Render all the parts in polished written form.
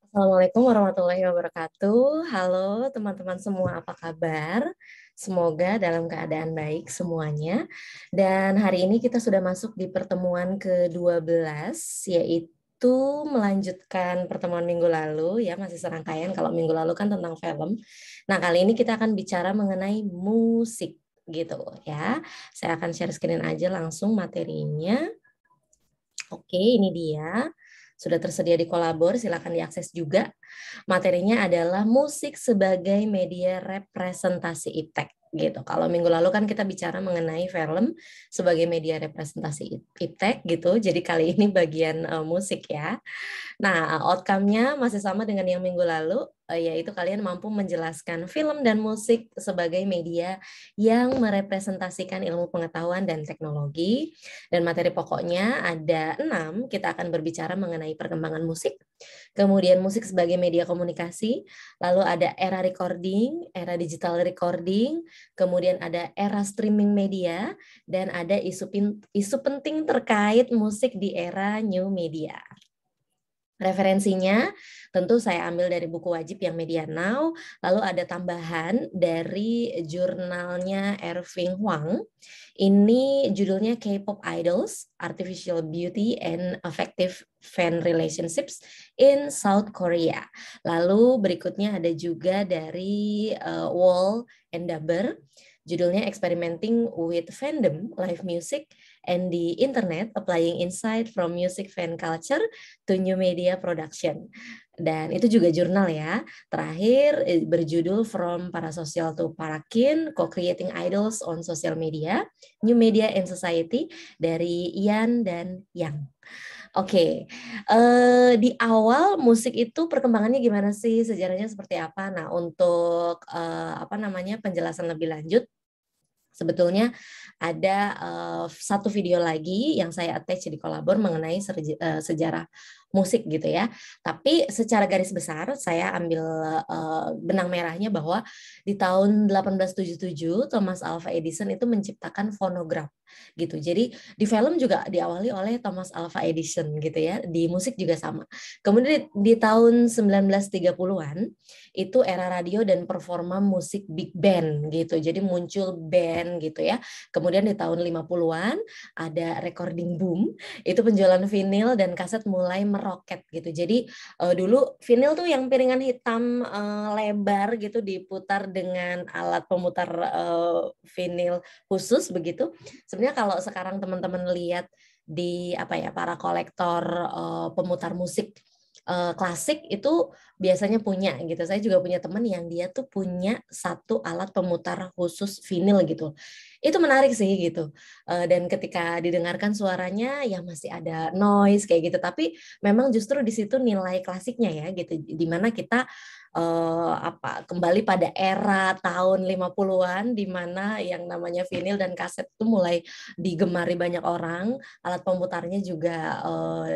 Assalamualaikum warahmatullahi wabarakatuh. Halo teman-teman semua, apa kabar? Semoga dalam keadaan baik semuanya. Dan hari ini kita sudah masuk di pertemuan ke-12, yaitu melanjutkan pertemuan minggu lalu, ya masih serangkaian kalau minggu lalu kan tentang film. Nah, kali ini kita akan bicara mengenai musik gitu ya. Saya akan share screen aja langsung materinya. Oke, ini dia. Sudah tersedia di Kolabor, silakan diakses juga. Materinya adalah musik sebagai media representasi iptek gitu. Kalau minggu lalu kan kita bicara mengenai film sebagai media representasi iptek gitu. Jadi kali ini bagian musik ya. Nah, outcome-nya masih sama dengan yang minggu lalu, yaitu kalian mampu menjelaskan film dan musik sebagai media yang merepresentasikan ilmu pengetahuan dan teknologi. Dan materi pokoknya ada 6, kita akan berbicara mengenai perkembangan musik, kemudian musik sebagai media komunikasi, lalu ada era recording, era digital recording, kemudian ada era streaming media, dan ada isu penting terkait musik di era new media. Referensinya tentu saya ambil dari buku wajib yang Media Now, lalu ada tambahan dari jurnalnya Irving Huang. Ini judulnya K-pop Idols, Artificial Beauty and Effective Fan Relationships in South Korea. Lalu berikutnya ada juga dari Wall and Daber, judulnya Experimenting with Fandom, Live Music, and the Internet, Applying Insight from Music Fan Culture to New Media Production. Dan itu juga jurnal ya. Terakhir berjudul From Parasocial to Parakin, Co-Creating Idols on Social Media, New Media and Society dari Ian dan Yang. Oke, di awal musik itu perkembangannya gimana sih? Sejarahnya seperti apa? Nah, untuk apa namanya penjelasan lebih lanjut, sebetulnya ada satu video lagi yang saya attach di Kolabor mengenai sejarah musik gitu ya. Tapi secara garis besar saya ambil benang merahnya bahwa di tahun 1877 Thomas Alva Edison itu menciptakan fonograf gitu. Jadi di film juga diawali oleh Thomas Alva Edison gitu ya. Di musik juga sama. Kemudian di tahun 1930-an itu era radio dan performa musik big band gitu. Jadi muncul band gitu ya. Kemudian di tahun 50-an ada recording boom. Itu penjualan vinil dan kaset mulai meroket gitu. Jadi dulu vinil tuh yang piringan hitam lebar gitu diputar dengan alat pemutar vinil khusus begitu. Sebenarnya kalau sekarang teman-teman lihat di apa ya para kolektor pemutar musik klasik itu biasanya punya gitu. Saya juga punya teman yang dia tuh punya satu alat pemutar khusus vinil gitu. Itu menarik sih gitu. Dan ketika didengarkan suaranya ya masih ada noise kayak gitu. Tapi memang justru di situ nilai klasiknya ya gitu. Di mana kita kembali pada era tahun 50-an di mana yang namanya vinil dan kaset itu mulai digemari banyak orang, alat pemutarnya juga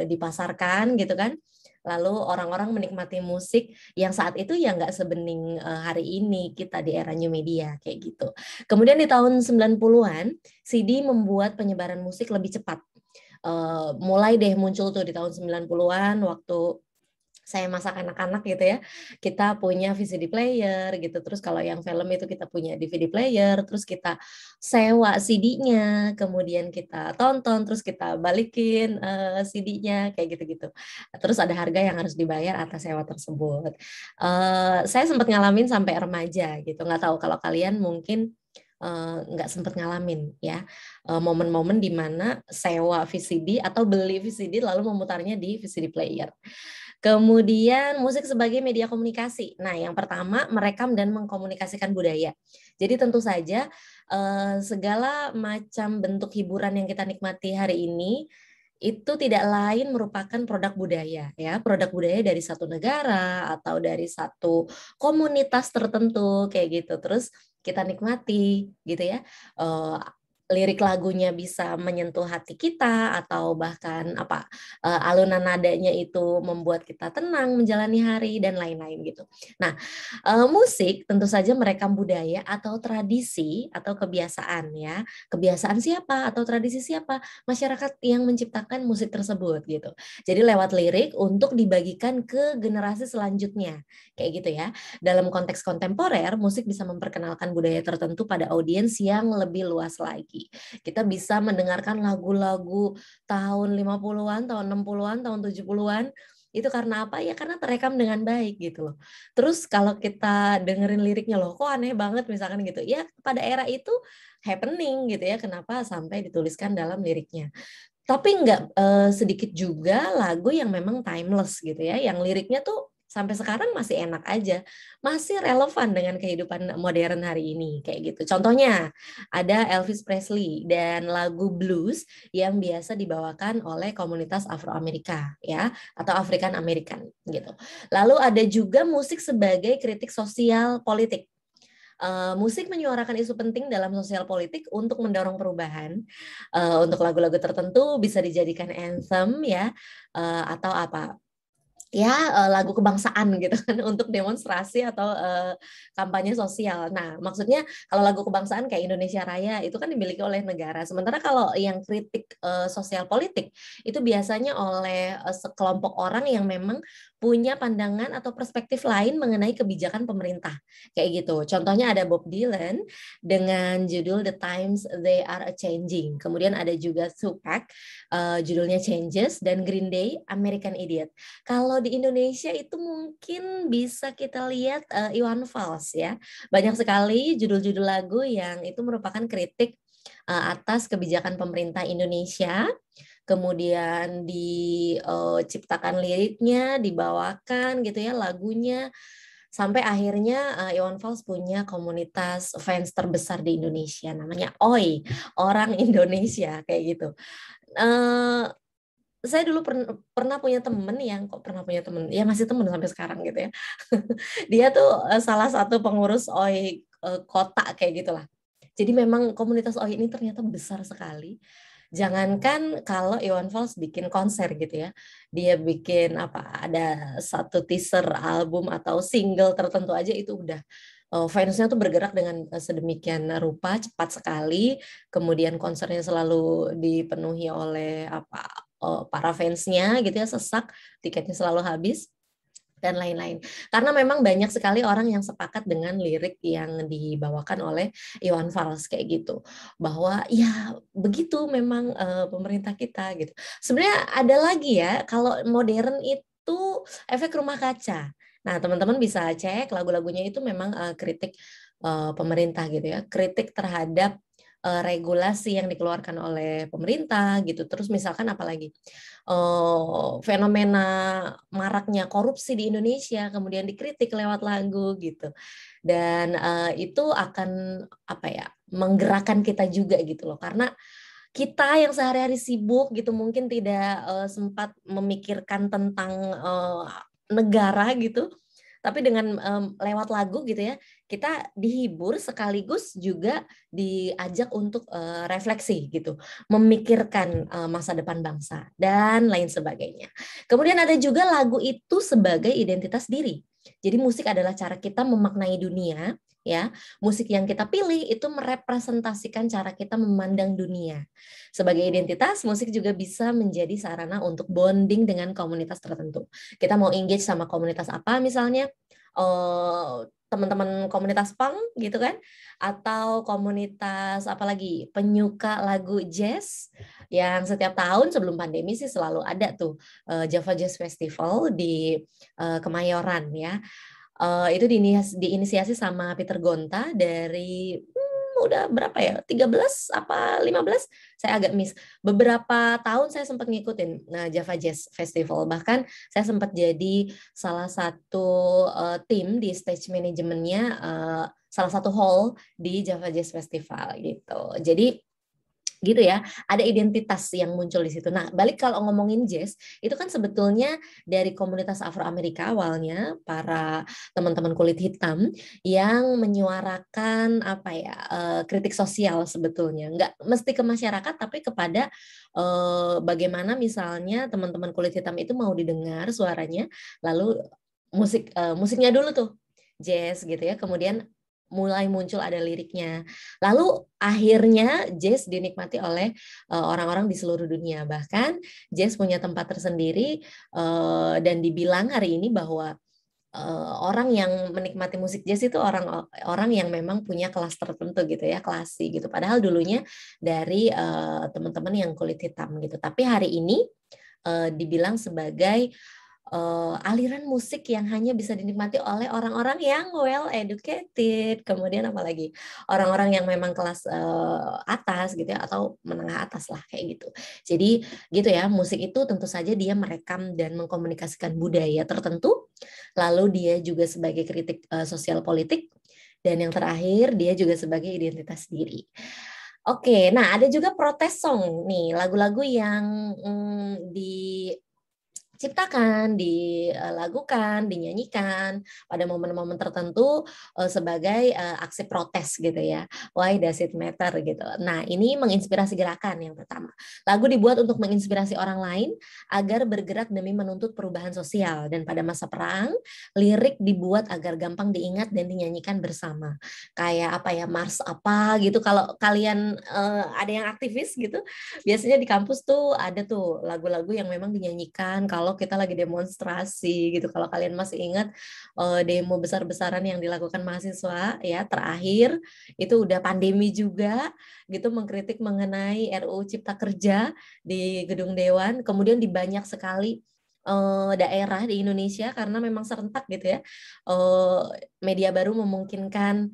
dipasarkan gitu kan. Lalu orang-orang menikmati musik yang saat itu ya nggak sebening hari ini kita di era new media kayak gitu. Kemudian di tahun 90-an, CD membuat penyebaran musik lebih cepat. Mulai deh muncul tuh di tahun 90-an waktu saya masak anak-anak gitu ya, kita punya VCD player gitu, terus kalau yang film itu kita punya DVD player, terus kita sewa CD-nya, kemudian kita tonton, terus kita balikin CD-nya, kayak gitu-gitu. Terus ada harga yang harus dibayar atas sewa tersebut. Saya sempat ngalamin sampai remaja gitu, nggak tahu kalau kalian mungkin nggak sempat ngalamin ya momen-momen di mana sewa VCD atau beli VCD lalu memutarnya di VCD player. Kemudian musik sebagai media komunikasi. Nah, yang pertama merekam dan mengkomunikasikan budaya. Jadi tentu saja segala macam bentuk hiburan yang kita nikmati hari ini itu tidak lain merupakan produk budaya ya, produk budaya dari satu negara atau dari satu komunitas tertentu kayak gitu. Terus kita nikmati gitu ya. lirik lagunya bisa menyentuh hati kita atau bahkan alunan nadanya itu membuat kita tenang menjalani hari dan lain-lain gitu. Nah, musik tentu saja merekam budaya atau tradisi atau kebiasaan ya. Kebiasaan siapa atau tradisi siapa? Masyarakat yang menciptakan musik tersebut gitu. Jadi lewat lirik untuk dibagikan ke generasi selanjutnya. Kayak gitu ya. Dalam konteks kontemporer, musik bisa memperkenalkan budaya tertentu pada audiens yang lebih luas lagi. Kita bisa mendengarkan lagu-lagu tahun 50-an, tahun 60-an, tahun 70-an. Itu karena apa? Ya karena terekam dengan baik gitu loh. Terus kalau kita dengerin liriknya loh, kok aneh banget misalkan gitu. Ya pada era itu happening gitu ya, kenapa sampai dituliskan dalam liriknya. Tapi nggak sedikit juga lagu yang memang timeless gitu ya, yang liriknya tuh sampai sekarang masih enak aja, masih relevan dengan kehidupan modern hari ini kayak gitu. Contohnya ada Elvis Presley dan lagu blues yang biasa dibawakan oleh komunitas Afro-Amerika ya atau African American gitu. Lalu ada juga musik sebagai kritik sosial politik. Musik menyuarakan isu penting dalam sosial politik untuk mendorong perubahan. Untuk lagu-lagu tertentu bisa dijadikan anthem ya, atau ya lagu kebangsaan gitu kan untuk demonstrasi atau kampanye sosial. Nah, maksudnya kalau lagu kebangsaan kayak Indonesia Raya itu kan dimiliki oleh negara. Sementara kalau yang kritik sosial politik itu biasanya oleh sekelompok orang yang memang punya pandangan atau perspektif lain mengenai kebijakan pemerintah. Kayak gitu. Contohnya ada Bob Dylan dengan judul The Times They Are A-Changing. Kemudian ada juga Tupac, judulnya Changes, dan Green Day, American Idiot. Kalau di Indonesia itu mungkin bisa kita lihat Iwan Fals ya. Banyak sekali judul-judul lagu yang itu merupakan kritik atas kebijakan pemerintah Indonesia. Kemudian diciptakan liriknya, dibawakan gitu ya lagunya. Sampai akhirnya Iwan Fals punya komunitas fans terbesar di Indonesia. Namanya OI, Orang Indonesia kayak gitu. Saya dulu pernah punya temen yang ya masih temen sampai sekarang gitu ya. Dia tuh salah satu pengurus OI kota kayak gitulah. Jadi memang komunitas OI ini ternyata besar sekali. Jangankan kalau Iwan Fals bikin konser gitu ya, dia bikin ada satu teaser album atau single tertentu aja itu udah fansnya tuh bergerak dengan sedemikian rupa, cepat sekali. Kemudian konsernya selalu dipenuhi oleh para fansnya gitu ya, sesak, tiketnya selalu habis dan lain-lain. Karena memang banyak sekali orang yang sepakat dengan lirik yang dibawakan oleh Iwan Fals kayak gitu. Bahwa ya begitu memang pemerintah kita gitu. Sebenarnya ada lagi ya, kalau modern itu efek rumah kaca. Nah, teman-teman bisa cek lagu-lagunya itu memang kritik pemerintah gitu ya, kritik terhadap regulasi yang dikeluarkan oleh pemerintah gitu. Terus misalkan apalagi fenomena maraknya korupsi di Indonesia kemudian dikritik lewat lagu gitu. Dan itu akan menggerakkan kita juga gitu loh, karena kita yang sehari-hari sibuk gitu mungkin tidak sempat memikirkan tentang negara gitu, tapi dengan lewat lagu gitu ya kita dihibur sekaligus juga diajak untuk refleksi gitu, memikirkan masa depan bangsa dan lain sebagainya. Kemudian ada juga lagu itu sebagai identitas diri. Jadi musik adalah cara kita memaknai dunia ya. Musik yang kita pilih itu merepresentasikan cara kita memandang dunia. Sebagai identitas, musik juga bisa menjadi sarana untuk bonding dengan komunitas tertentu. Kita mau engage sama komunitas apa misalnya, teman-teman komunitas punk gitu kan, atau komunitas apalagi penyuka lagu jazz yang setiap tahun sebelum pandemi sih selalu ada tuh Java Jazz Festival di Kemayoran ya. Itu diinisiasi sama Peter Gonta dari udah berapa ya, 13 apa 15, saya agak miss. Beberapa tahun saya sempat ngikutin Java Jazz Festival, bahkan saya sempat jadi salah satu tim di stage manajemennya salah satu hall di Java Jazz Festival gitu. Jadi gitu ya, ada identitas yang muncul di situ. Nah, balik kalau ngomongin jazz, itu kan sebetulnya dari komunitas Afro-Amerika awalnya, para teman-teman kulit hitam yang menyuarakan apa ya, kritik sosial sebetulnya. Nggak mesti ke masyarakat, tapi kepada bagaimana misalnya teman-teman kulit hitam itu mau didengar suaranya, lalu musiknya dulu tuh jazz gitu ya, kemudian mulai muncul ada liriknya. Lalu akhirnya jazz dinikmati oleh orang-orang di seluruh dunia. Bahkan jazz punya tempat tersendiri dan dibilang hari ini bahwa orang yang menikmati musik jazz itu orang yang memang punya kelas tertentu gitu ya, klasi gitu. Padahal dulunya dari teman-teman yang kulit hitam gitu. Tapi hari ini dibilang sebagai aliran musik yang hanya bisa dinikmati oleh orang-orang yang well educated, kemudian apalagi orang-orang yang memang kelas atas gitu ya, atau menengah atas lah kayak gitu. Jadi gitu ya, musik itu tentu saja dia merekam dan mengkomunikasikan budaya tertentu, lalu dia juga sebagai kritik sosial politik, dan yang terakhir dia juga sebagai identitas diri. Oke, nah ada juga protes song nih, lagu-lagu yang diciptakan, dilakukan, dinyanyikan pada momen-momen tertentu sebagai aksi protes gitu ya. Why does it matter gitu. Nah, ini menginspirasi gerakan yang pertama. Lagu dibuat untuk menginspirasi orang lain agar bergerak demi menuntut perubahan sosial, dan pada masa perang, lirik dibuat agar gampang diingat dan dinyanyikan bersama. Kayak apa ya, Mars apa gitu. Kalau kalian ada yang aktivis gitu, biasanya di kampus tuh ada tuh lagu-lagu yang memang dinyanyikan kalau kita lagi demonstrasi gitu. Kalau kalian masih ingat demo besar-besaran yang dilakukan mahasiswa ya terakhir, itu udah pandemi juga gitu, mengkritik mengenai RUU Cipta Kerja di Gedung Dewan, kemudian di banyak sekali daerah di Indonesia karena memang serentak gitu ya. Media baru memungkinkan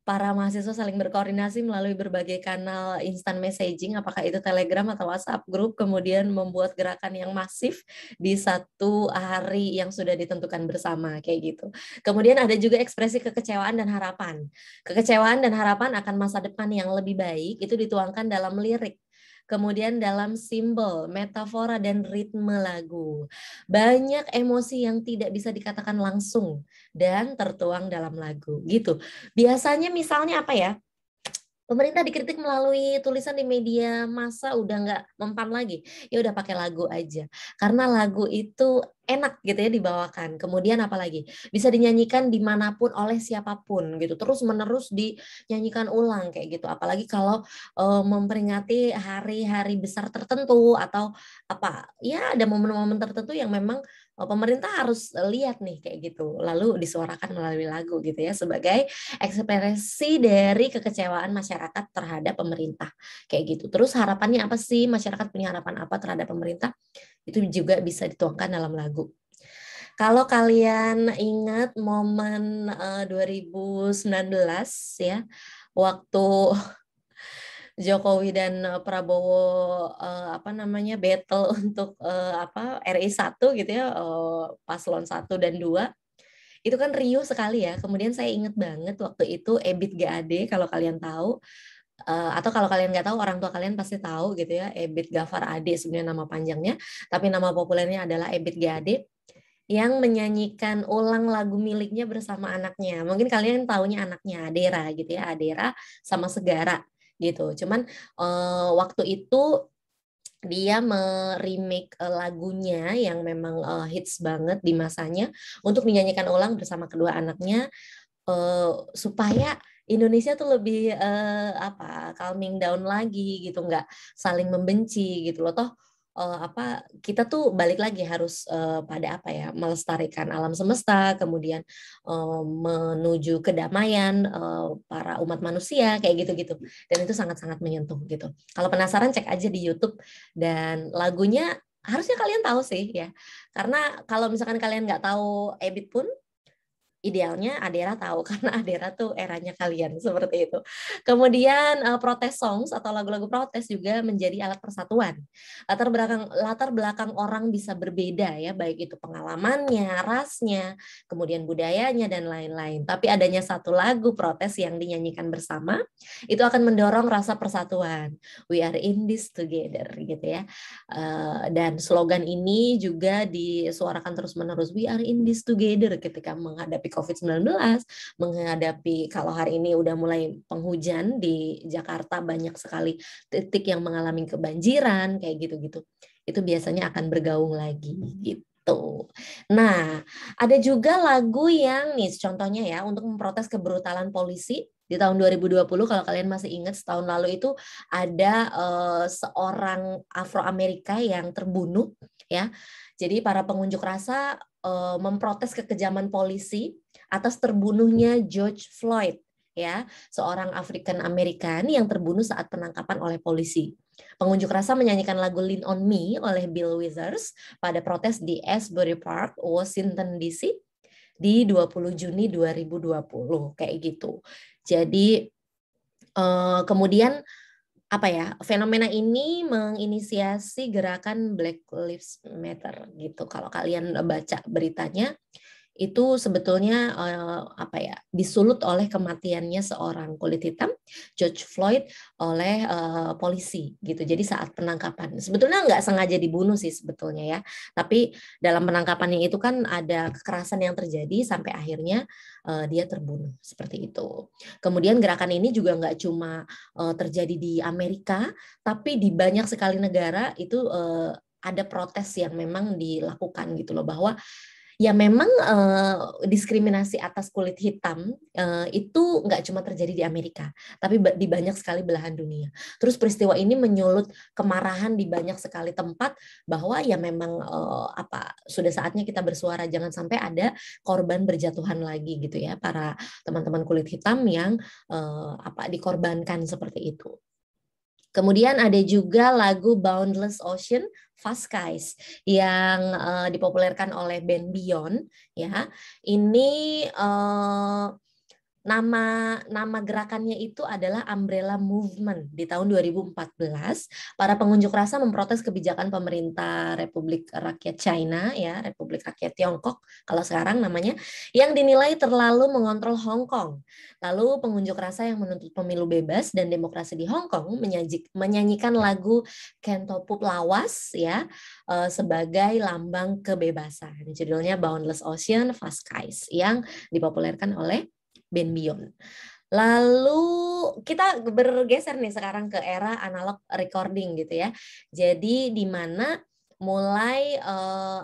para mahasiswa saling berkoordinasi melalui berbagai kanal instant messaging, apakah itu Telegram atau WhatsApp group, kemudian membuat gerakan yang masif di satu hari yang sudah ditentukan bersama, kayak gitu. Kemudian ada juga ekspresi kekecewaan dan harapan. Kekecewaan dan harapan akan masa depan yang lebih baik itu dituangkan dalam lirik, kemudian dalam simbol, metafora, dan ritme lagu. Banyak emosi yang tidak bisa dikatakan langsung dan tertuang dalam lagu, gitu. Biasanya misalnya apa ya, pemerintah dikritik melalui tulisan di media massa udah nggak mempan lagi, ya udah pakai lagu aja, karena lagu itu enak gitu ya dibawakan. Kemudian apalagi bisa dinyanyikan dimanapun oleh siapapun gitu, terus menerus dinyanyikan ulang kayak gitu. Apalagi kalau memperingati hari-hari besar tertentu atau apa ya, ada momen-momen tertentu yang memang pemerintah harus lihat nih kayak gitu, lalu disuarakan melalui lagu gitu ya, sebagai ekspresi dari kekecewaan masyarakat terhadap pemerintah kayak gitu. Terus harapannya apa sih, masyarakat punya harapan apa terhadap pemerintah, itu juga bisa dituangkan dalam lagu. Kalau kalian ingat momen 2019 ya, waktu Jokowi dan Prabowo apa namanya battle untuk apa RI 1 gitu ya, paslon 1 dan 2, itu kan riuh sekali ya. Kemudian saya ingat banget waktu itu Ebit GAD, kalau kalian tahu, atau kalau kalian nggak tahu, orang tua kalian pasti tahu gitu ya, Ebit Gafar Ade sebenarnya nama panjangnya, tapi nama populernya adalah Ebit GAD, yang menyanyikan ulang lagu miliknya bersama anaknya. Mungkin kalian taunya anaknya Adera gitu ya, Adera sama Segara gitu. Cuman waktu itu dia meremake lagunya yang memang hits banget di masanya untuk dinyanyikan ulang bersama kedua anaknya, supaya Indonesia tuh lebih apa, calming down lagi gitu, nggak saling membenci gitu loh. Toh apa, kita tuh balik lagi harus pada apa ya, melestarikan alam semesta, kemudian menuju kedamaian para umat manusia kayak gitu-gitu, dan itu sangat-sangat menyentuh gitu. Kalau penasaran cek aja di YouTube, dan lagunya harusnya kalian tahu sih ya, karena kalau misalkan kalian nggak tahu Ebit pun Idealnya Adera tahu karena Adera tuh eranya kalian seperti itu. Kemudian protes songs atau lagu-lagu protes juga menjadi alat persatuan. Latar belakang orang bisa berbeda ya, baik itu pengalamannya, rasnya, kemudian budayanya dan lain-lain. Tapi adanya satu lagu protes yang dinyanyikan bersama itu akan mendorong rasa persatuan. We are in this together gitu ya. Dan slogan ini juga disuarakan terus-menerus. We are in this together ketika menghadapi COVID-19, menghadapi kalau hari ini udah mulai penghujan di Jakarta, banyak sekali titik yang mengalami kebanjiran kayak gitu-gitu. Itu biasanya akan bergaung lagi gitu. Nah, ada juga lagu yang nih contohnya ya untuk memprotes kebrutalan polisi di tahun 2020. Kalau kalian masih ingat, setahun lalu itu ada seorang Afro-Amerika yang terbunuh ya. Jadi para pengunjuk rasa memprotes kekejaman polisi atas terbunuhnya George Floyd ya, seorang African American yang terbunuh saat penangkapan oleh polisi. Pengunjuk rasa menyanyikan lagu Lean on Me oleh Bill Withers pada protes di Asbury Park, Washington DC di 20 Juni 2020 kayak gitu. Jadi kemudian apa ya, fenomena ini menginisiasi gerakan Black Lives Matter gitu. Kalau kalian baca beritanya, itu sebetulnya apa ya, disulut oleh kematiannya seorang kulit hitam, George Floyd, oleh polisi gitu. Jadi saat penangkapan sebetulnya nggak sengaja dibunuh sih sebetulnya ya, tapi dalam penangkapannya itu kan ada kekerasan yang terjadi sampai akhirnya dia terbunuh seperti itu. Kemudian gerakan ini juga nggak cuma terjadi di Amerika, tapi di banyak sekali negara itu ada protes yang memang dilakukan gitu loh, bahwa ya memang diskriminasi atas kulit hitam itu nggak cuma terjadi di Amerika, tapi di banyak sekali belahan dunia. Terus peristiwa ini menyulut kemarahan di banyak sekali tempat, bahwa ya memang apa, sudah saatnya kita bersuara, jangan sampai ada korban berjatuhan lagi gitu ya, para teman-teman kulit hitam yang apa dikorbankan seperti itu. Kemudian ada juga lagu Boundless Ocean, Fast Skies yang dipopulerkan oleh band Beyond ya. Ini nama gerakannya itu adalah Umbrella Movement. Di tahun 2014, para pengunjuk rasa memprotes kebijakan pemerintah Republik Rakyat China ya, Republik Rakyat Tiongkok kalau sekarang namanya, yang dinilai terlalu mengontrol Hong Kong. Lalu pengunjuk rasa yang menuntut pemilu bebas dan demokrasi di Hong Kong menyanyikan lagu Cantopop Lawas ya, sebagai lambang kebebasan. Judulnya Boundless Ocean, Fast Skies yang dipopulerkan oleh band Beyond. Lalu kita bergeser nih sekarang ke era analog recording gitu ya. Jadi di mana mulai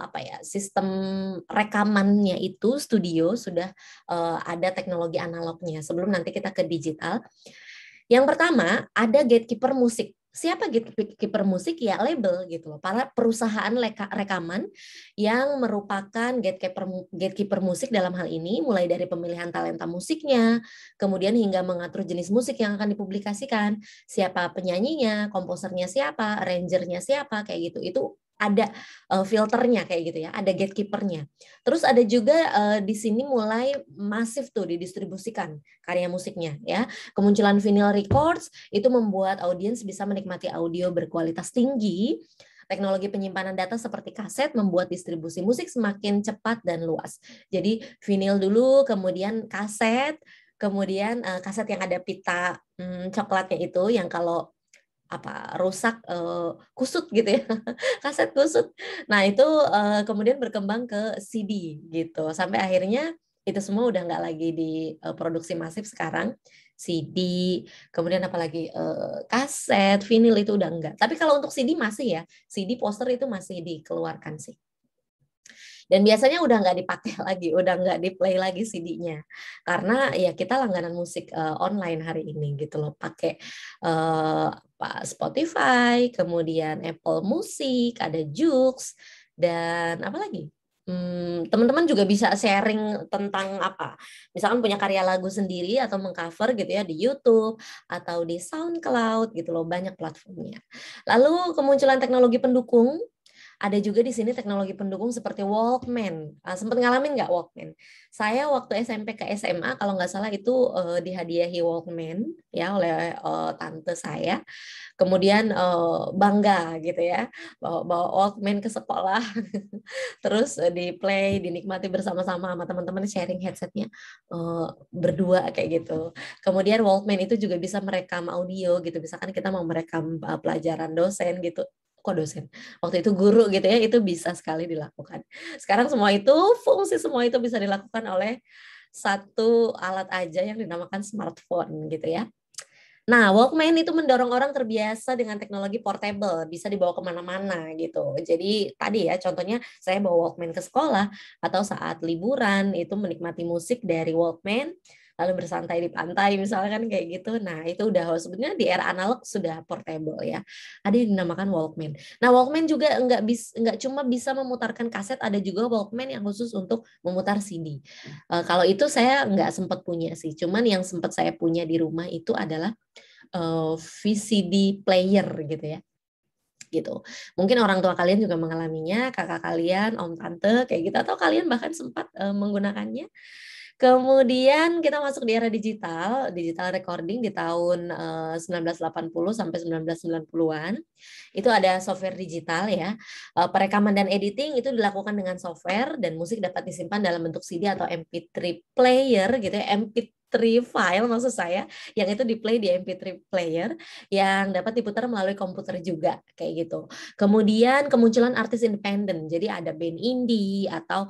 apa ya, sistem rekamannya itu studio sudah ada teknologi analognya. Sebelum nanti kita ke digital. Yang pertama ada gatekeeper musik. Siapa gatekeeper musik? Ya label gitu loh. Para perusahaan rekaman yang merupakan gatekeeper musik dalam hal ini, mulai dari pemilihan talenta musiknya, kemudian hingga mengatur jenis musik yang akan dipublikasikan, siapa penyanyinya, komposernya siapa, arrangernya siapa, kayak gitu. Itu ada filternya kayak gitu ya, ada gatekeepernya. Terus ada juga di sini mulai masif tuh didistribusikan karya musiknya ya. Kemunculan vinyl records itu membuat audiens bisa menikmati audio berkualitas tinggi. Teknologi penyimpanan data seperti kaset membuat distribusi musik semakin cepat dan luas. Jadi vinyl dulu, kemudian kaset, kemudian kaset yang ada pita coklatnya itu yang kalau apa rusak kusut gitu ya, kaset kusut. Nah itu kemudian berkembang ke CD gitu, sampai akhirnya itu semua udah nggak lagi diproduksi masif sekarang. CD, kemudian apalagi kaset, vinil itu udah enggak. Tapi kalau untuk CD masih ya, CD poster itu masih dikeluarkan sih. Dan biasanya udah nggak dipakai lagi, udah nggak di-play lagi CD-nya. Karena ya kita langganan musik online hari ini gitu loh, pakai Spotify, kemudian Apple Music, ada Joox, dan apa lagi? Teman-teman juga bisa sharing tentang apa, misalkan punya karya lagu sendiri atau mengcover gitu ya di YouTube atau di SoundCloud gitu loh, banyak platformnya. Lalu kemunculan teknologi pendukung Ada juga di sini teknologi pendukung seperti Walkman. Sempat ngalamin nggak Walkman? Saya waktu SMP ke SMA kalau nggak salah itu dihadiahi Walkman ya oleh tante saya. Kemudian bangga gitu ya, bawa Walkman ke sekolah, terus di play, dinikmati bersama-sama sama teman-teman, sharing headsetnya berdua kayak gitu. Kemudian Walkman itu juga bisa merekam audio gitu, misalkan kita mau merekam pelajaran dosen gitu, kok dosen, waktu itu guru gitu ya, itu bisa sekali dilakukan. Sekarang semua itu, fungsi semua itu bisa dilakukan oleh satu alat aja yang dinamakan smartphone gitu ya. Nah, Walkman itu mendorong orang terbiasa dengan teknologi portable, bisa dibawa kemana-mana gitu. Jadi tadi ya, contohnya saya bawa Walkman ke sekolah, atau saat liburan itu menikmati musik dari Walkman, lalu bersantai di pantai misalkan kayak gitu. Nah, itu udah sebenarnya di era analog sudah portable ya. Ada yang dinamakan Walkman. Nah, Walkman juga nggak cuma bisa memutarkan kaset, ada juga Walkman yang khusus untuk memutar CD. Kalau itu saya nggak sempat punya sih, cuman yang sempat saya punya di rumah itu adalah VCD player gitu ya, gitu. Mungkin orang tua kalian juga mengalaminya, kakak kalian, om tante kayak gitu, atau kalian bahkan sempat menggunakannya. Kemudian kita masuk di era digital, digital recording di tahun 1980 sampai 1990-an. Itu ada software digital ya. Perekaman dan editing itu dilakukan dengan software, dan musik dapat disimpan dalam bentuk CD atau MP3 player gitu ya, MP3 file maksud saya, yang itu di-play di MP3 player yang dapat diputar melalui komputer juga kayak gitu. Kemudian kemunculan artis independen. Jadi ada band indie atau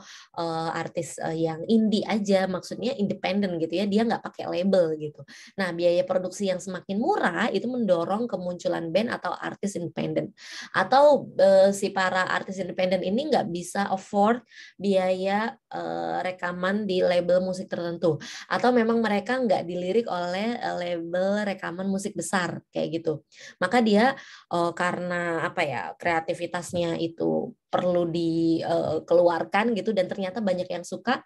artis yang indie aja, maksudnya independen gitu ya, dia nggak pakai label gitu. Nah, biaya produksi yang semakin murah itu mendorong kemunculan band atau artis independen. Atau si para artis independen ini nggak bisa afford biaya rekaman di label musik tertentu, atau memang mereka nggak dilirik oleh label rekaman musik besar kayak gitu. Maka dia karena apa ya, kreativitasnya itu perlu dikeluarkan gitu, dan ternyata banyak yang suka,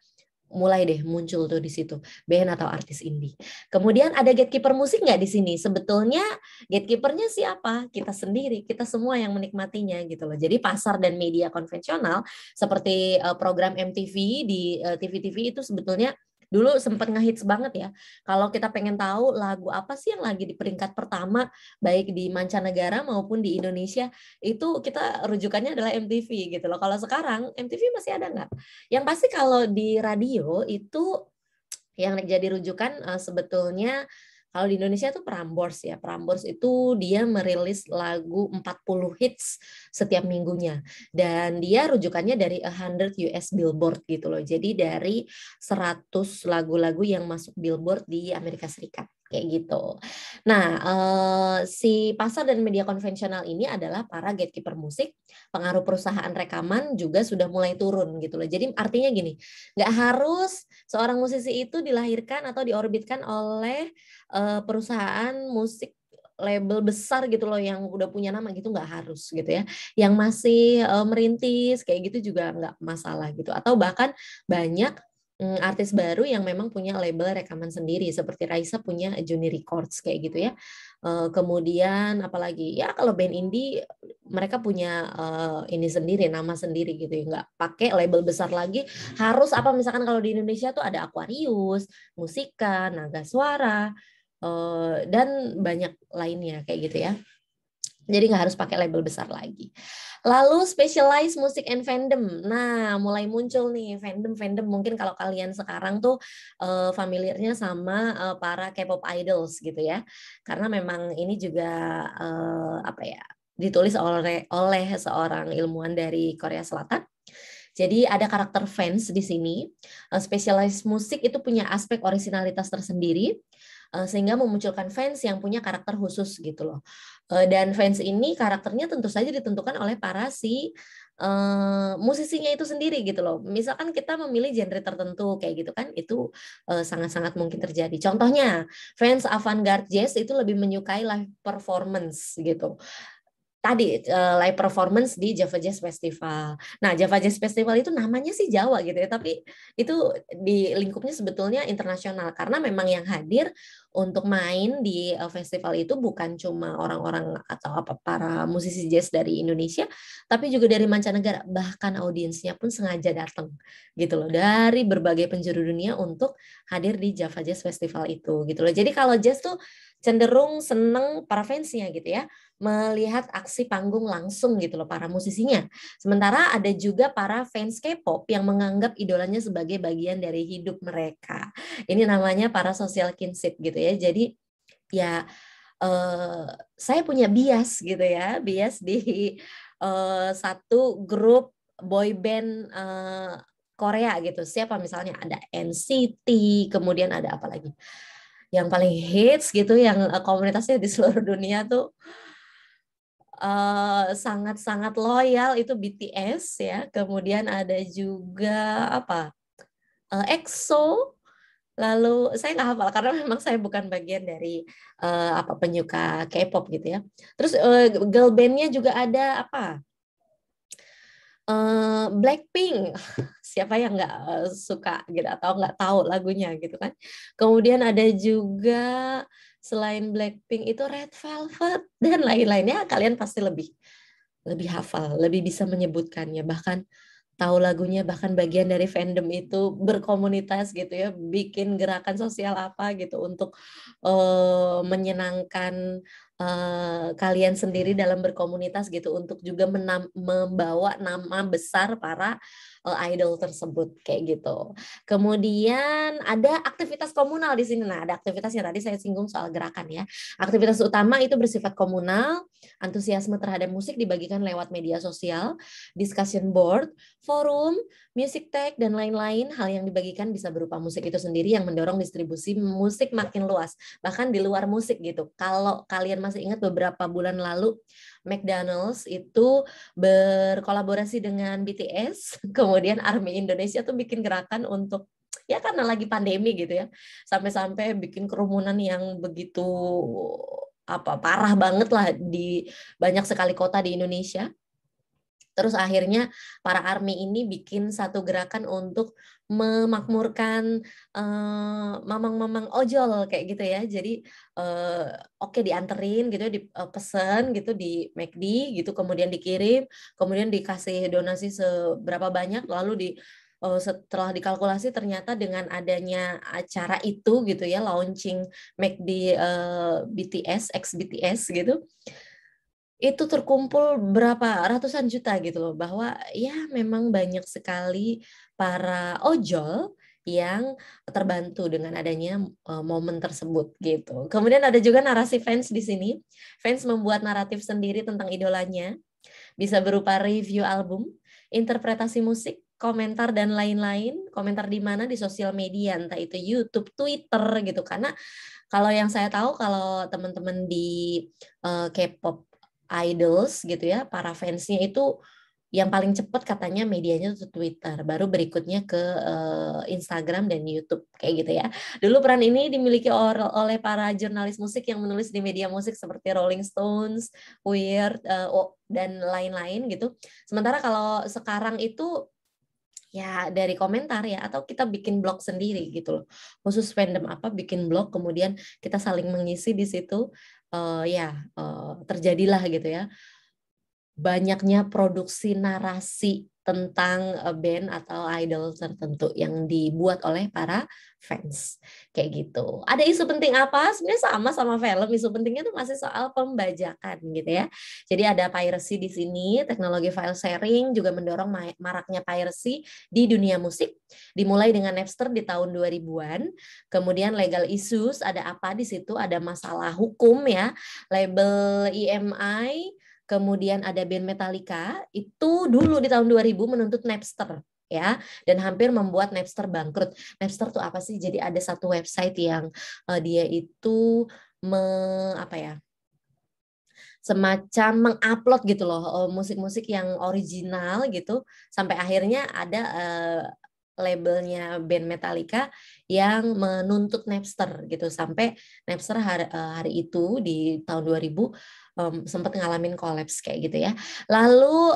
mulai deh muncul tuh di situ band atau artis indie. Kemudian ada gatekeeper musik nggak di sini? Sebetulnya gatekeepernya siapa? Kita sendiri, kita semua yang menikmatinya gitu loh. Jadi pasar dan media konvensional seperti program MTV di TV-TV itu sebetulnya dulu sempat ngehits banget ya. Kalau kita pengen tahu lagu apa sih yang lagi di peringkat pertama baik di mancanegara maupun di Indonesia, itu kita rujukannya adalah MTV gitu loh. Kalau sekarang MTV masih ada nggak? Yang pasti kalau di radio itu yang jadi rujukan sebetulnya kalau di Indonesia tuh Prambors ya. Prambors itu dia merilis lagu 40 hits setiap minggunya. Dan dia rujukannya dari 100 US Billboard gitu loh. Jadi dari 100 lagu-lagu yang masuk Billboard di Amerika Serikat. Kayak gitu. Nah, si pasar dan media konvensional ini adalah para gatekeeper musik, pengaruh perusahaan rekaman juga sudah mulai turun gitu loh. Jadi artinya gini, nggak harus seorang musisi itu dilahirkan atau diorbitkan oleh perusahaan musik label besar gitu loh yang udah punya nama gitu, nggak harus gitu ya. Yang masih merintis kayak gitu juga nggak masalah gitu. Atau bahkan banyak artis baru yang memang punya label rekaman sendiri seperti Raisa punya Juni Records kayak gitu ya. Kemudian apalagi ya kalau band indie mereka punya ini sendiri, nama sendiri gitu ya, nggak pakai label besar lagi. Harus apa, misalkan kalau di Indonesia tuh ada Aquarius, Musika, Naga Suara, dan banyak lainnya kayak gitu ya. Jadi nggak harus pakai label besar lagi. Lalu specialized music and fandom. Nah, mulai muncul nih fandom-fandom. Mungkin kalau kalian sekarang tuh familiarnya sama para K-pop idols gitu ya. Karena memang ini juga apa ya, ditulis oleh seorang ilmuwan dari Korea Selatan. Jadi ada karakter fans di sini. Specialized musik itu punya aspek originalitas tersendiri, sehingga memunculkan fans yang punya karakter khusus gitu loh. Dan fans ini karakternya tentu saja ditentukan oleh para si musisinya itu sendiri gitu loh. Misalkan kita memilih genre tertentu kayak gitu kan, itu sangat-sangat mungkin terjadi. Contohnya, fans avant-garde jazz itu lebih menyukai live performance gitu. tadi live performance di Java Jazz Festival. Nah, Java Jazz Festival itu namanya sih Jawa gitu ya, tapi itu di lingkupnya sebetulnya internasional karena memang yang hadir untuk main di festival itu bukan cuma orang-orang atau apa para musisi jazz dari Indonesia, tapi juga dari mancanegara. Bahkan audiensnya pun sengaja datang gitu loh dari berbagai penjuru dunia untuk hadir di Java Jazz Festival itu gitu loh. Jadi kalau jazz tuh cenderung seneng para fansnya gitu ya melihat aksi panggung langsung gitu loh para musisinya. Sementara ada juga para fans K-pop yang menganggap idolanya sebagai bagian dari hidup mereka. Ini namanya para social kinship gitu ya. Jadi ya saya punya bias gitu ya, bias di satu grup boy band Korea gitu. Siapa misalnya ada NCT, kemudian ada apa lagi? Yang paling hits gitu yang komunitasnya di seluruh dunia tuh sangat-sangat loyal itu BTS ya. Kemudian ada juga apa? EXO. Lalu saya nggak hafal karena memang saya bukan bagian dari apa penyuka K-pop gitu ya. Terus girl bandnya juga ada apa? Blackpink. Siapa yang nggak suka gitu atau nggak tahu lagunya gitu kan. Kemudian ada juga selain Blackpink itu Red Velvet dan lain-lainnya kalian pasti lebih lebih hafal, lebih bisa menyebutkannya, bahkan tahu lagunya, bahkan bagian dari fandom itu berkomunitas gitu ya, bikin gerakan sosial apa gitu untuk menyenangkan kalian sendiri dalam berkomunitas gitu, untuk juga membawa nama besar para idol tersebut kayak gitu. Kemudian ada aktivitas komunal di sini. Nah, ada aktivitasnya tadi saya singgung soal gerakan ya. Aktivitas utama itu bersifat komunal, antusiasme terhadap musik dibagikan lewat media sosial, discussion board, forum, music tag, dan lain-lain. Hal yang dibagikan bisa berupa musik itu sendiri yang mendorong distribusi musik makin luas. Bahkan di luar musik gitu. Kalau kalian masih ingat beberapa bulan lalu, McDonald's itu berkolaborasi dengan BTS, kemudian Army Indonesia tuh bikin gerakan untuk ya karena lagi pandemi gitu ya, sampai-sampai bikin kerumunan yang begitu apa parah banget lah di banyak sekali kota di Indonesia. Terus akhirnya para ARMY ini bikin satu gerakan untuk memakmurkan mamang-mamang ojol kayak gitu ya. Jadi oke dianterin gitu, dipesan gitu di McD gitu, kemudian dikirim, kemudian dikasih donasi seberapa banyak, lalu setelah dikalkulasi ternyata dengan adanya acara itu gitu ya, launching McD BTS, ex BTS gitu, itu terkumpul berapa ratusan juta gitu loh, bahwa ya memang banyak sekali para ojol yang terbantu dengan adanya momen tersebut gitu. Kemudian ada juga narasi fans di sini. Fans membuat naratif sendiri tentang idolanya, bisa berupa review album, interpretasi musik, komentar dan lain-lain. Komentar di mana? Di sosial media, entah itu YouTube, Twitter gitu. Karena kalau yang saya tahu, kalau teman-teman di K-pop idols gitu ya, para fansnya itu yang paling cepat katanya medianya itu Twitter, baru berikutnya ke Instagram dan YouTube kayak gitu ya. Dulu peran ini dimiliki oleh para jurnalis musik yang menulis di media musik seperti Rolling Stones, Weird, dan lain-lain gitu. Sementara kalau sekarang itu ya dari komentar ya, atau kita bikin blog sendiri gitu loh, khusus fandom apa bikin blog, kemudian kita saling mengisi di situ. Terjadilah gitu ya banyaknya produksi narasi tentang band atau idol tertentu yang dibuat oleh para fans kayak gitu. Ada isu penting apa? Sebenarnya sama film, isu pentingnya itu masih soal pembajakan gitu ya. Jadi ada piracy di sini, teknologi file sharing juga mendorong maraknya piracy di dunia musik. Dimulai dengan Napster di tahun 2000-an, kemudian legal issues, ada apa di situ? Ada masalah hukum ya, label EMI. Kemudian ada band Metallica, itu dulu di tahun 2000 menuntut Napster ya, dan hampir membuat Napster bangkrut. Napster tuh apa sih? Jadi ada satu website yang dia itu apa ya? Semacam mengupload gitu loh musik-musik yang original gitu, sampai akhirnya ada labelnya band Metallica yang menuntut Napster gitu, sampai Napster hari itu di tahun 2000 sempat ngalamin kolaps kayak gitu ya. Lalu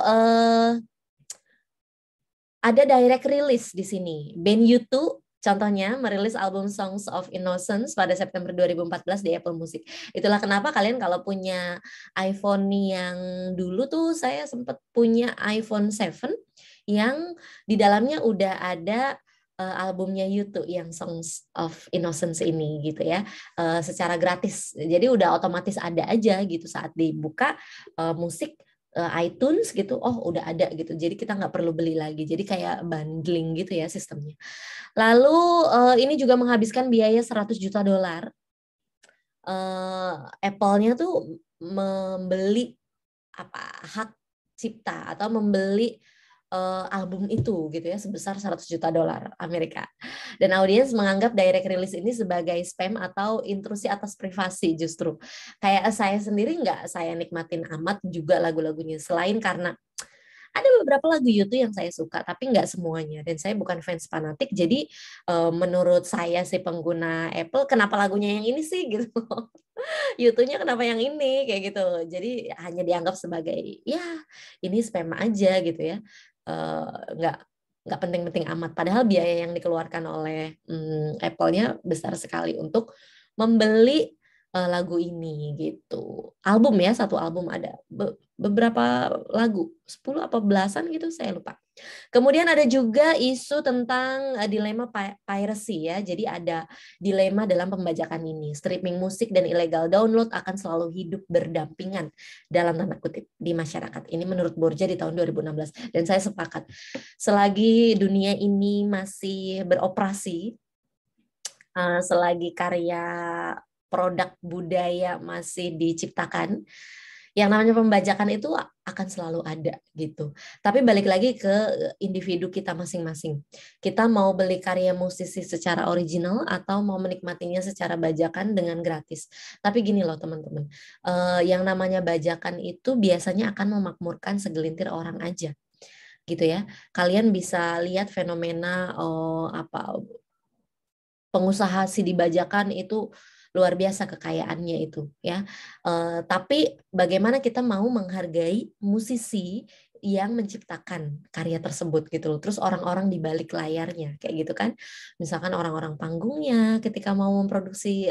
ada direct release di sini. Band U2 contohnya merilis album Songs of Innocence pada September 2014 di Apple Music. Itulah kenapa kalian kalau punya iPhone yang dulu tuh, saya sempat punya iPhone 7 yang di dalamnya udah ada albumnya U2 yang Songs of Innocence ini gitu ya, secara gratis. Jadi udah otomatis ada aja gitu saat dibuka musik iTunes gitu, oh udah ada gitu. Jadi kita nggak perlu beli lagi. Jadi kayak bundling gitu ya sistemnya. Lalu ini juga menghabiskan biaya 100 juta dolar. Apple-nya tuh membeli hak cipta atau membeli album itu gitu ya sebesar 100 juta dolar Amerika. Dan audiens menganggap direct release ini sebagai spam atau intrusi atas privasi justru. Kayak saya sendiri nggak saya nikmatin amat juga lagu-lagunya, selain karena ada beberapa lagu YouTube yang saya suka, tapi nggak semuanya. Dan saya bukan fans fanatik, jadi menurut saya si pengguna Apple, kenapa lagunya yang ini sih gitu. YouTube-nya kenapa yang ini kayak gitu. Jadi hanya dianggap sebagai ya ini spam aja gitu ya. Nggak penting-penting amat. Padahal biaya yang dikeluarkan oleh Apple-nya besar sekali untuk membeli lagu ini gitu. Album ya, satu album ada beberapa lagu, 10 apa belasan gitu saya lupa. Kemudian ada juga isu tentang dilema piracy ya. Jadi ada dilema dalam pembajakan ini. Streaming musik dan illegal download akan selalu hidup berdampingan dalam tanda kutip di masyarakat. Ini menurut Borja di tahun 2016 dan saya sepakat. Selagi dunia ini masih beroperasi, selagi karya produk budaya masih diciptakan, yang namanya pembajakan itu akan selalu ada gitu. Tapi balik lagi ke individu kita masing-masing. Kita mau beli karya musisi secara original atau mau menikmatinya secara bajakan dengan gratis. Tapi gini loh teman-teman, yang namanya bajakan itu biasanya akan memakmurkan segelintir orang aja gitu ya. Kalian bisa lihat fenomena pengusaha CD bajakan itu luar biasa kekayaannya itu ya. Tapi bagaimana kita mau menghargai musisi yang menciptakan karya tersebut gitu loh. Terus orang-orang di balik layarnya kayak gitu kan. Misalkan orang-orang panggungnya ketika mau memproduksi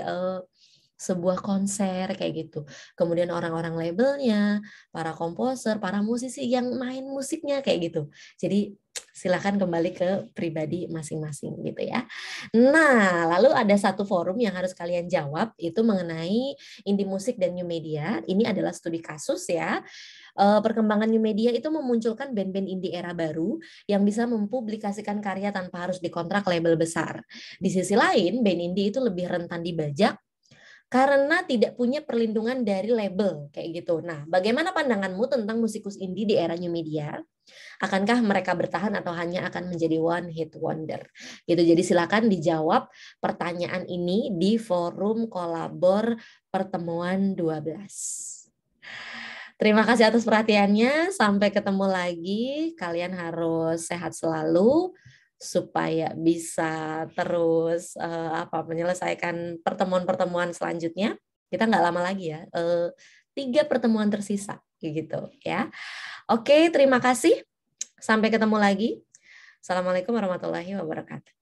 sebuah konser kayak gitu. Kemudian orang-orang labelnya, para komposer, para musisi yang main musiknya kayak gitu. Jadi silakan kembali ke pribadi masing-masing gitu ya. Nah, lalu ada satu forum yang harus kalian jawab itu mengenai indie musik dan new media. Ini adalah studi kasus ya. Perkembangan new media itu memunculkan band-band indie era baru yang bisa mempublikasikan karya tanpa harus dikontrak label besar. Di sisi lain, band indie itu lebih rentan dibajak karena tidak punya perlindungan dari label kayak gitu. Nah, bagaimana pandanganmu tentang musikus indie di era new media? Akankah mereka bertahan atau hanya akan menjadi one hit wonder? Gitu. Jadi silakan dijawab pertanyaan ini di forum kolabor pertemuan 12. Terima kasih atas perhatiannya. Sampai ketemu lagi. Kalian harus sehat selalu supaya bisa terus menyelesaikan pertemuan-pertemuan selanjutnya. Kita nggak lama lagi ya. 3 pertemuan tersisa gitu ya. Oke, terima kasih. Sampai ketemu lagi. Assalamualaikum warahmatullahi wabarakatuh.